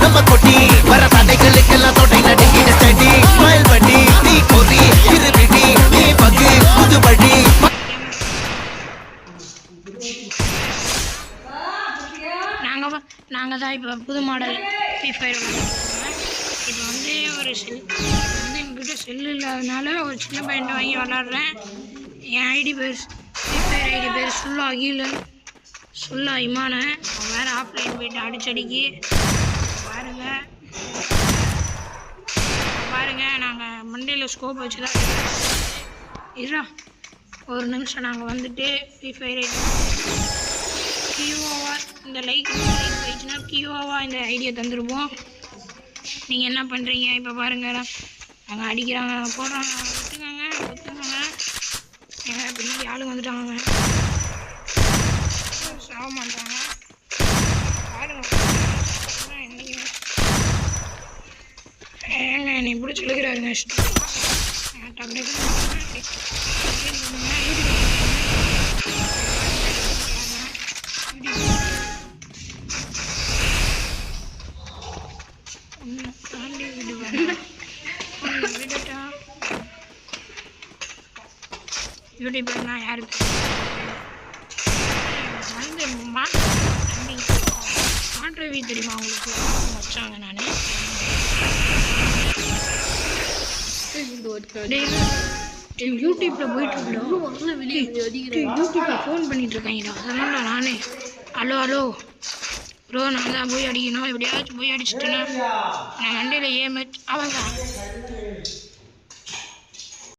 நம்ம கொட்டி வர தடைகளுக்கெல்லாம் தொட்டை நடுங்கிட செடி ஸ்மைல் பண்ணி நீ பொறி இருவிடி நீ பகு புதுபடி நாங்கள் தான் இப்போ புது மாடல் ஃப்ரீ ஃபயர் விளாட்றோம். இப்போ வந்து ஒரு செல் வந்து எங்ககிட்ட செல்லு இல்லாதனால ஒரு சின்ன பையன் வாங்கி விளாட்றேன். என் ஐடி பேர் ஃப்ரீ ஃபயர் ஐடி பேர் சுல்லா அகிலன் சுல்லா இமான. அவன் வேறு ஆஃப்லைன் போயிட்டு அடிச்சடிக்கு பாருங்கள் நாங்கள் மண்டையில் ஸ்கோப் வச்சு தான் இருறா ஒரு நிமிஷம். நாங்கள் வந்துட்டு ஃப்ரீ ஃபயர் ஐடி கியூஆவா இந்த லைக் போயிடுச்சுன்னா கியூஆவா இந்த ஐடியா தந்துருப்போம். நீங்கள் என்ன பண்ணுறீங்க இப்போ பாருங்கள் நாங்கள் அடிக்கிறாங்க போடுறாங்க ஒத்துக்கோங்க எங்கள் பின்னாடி ஆளுங்க வந்துட்டாங்க சாக மாட்டாங்க பாருங்க ஏங்க என்னை பிடிச்சி இழுக்கிறாருங்க தாண்டி விடுவேன் விடட்டா யூடியூப்னா யாருக்கு வந்து மாற்றவி தெரியுமா அவங்களுக்கு வச்சாங்க. நான் யூடியூப்பில் போயிட்டுருக்கேன் யூடியூப்பில் ஃபோன் பண்ணிகிட்ருக்காங்கடா. அதனால நானே ஹலோ ப்ரோ நான் தான் போய் அடிக்கணும் எப்படியாச்சும் போய் அடிச்சுட்டேன்னா நான் வண்டியில் ஏமாச்சு அவன் தான்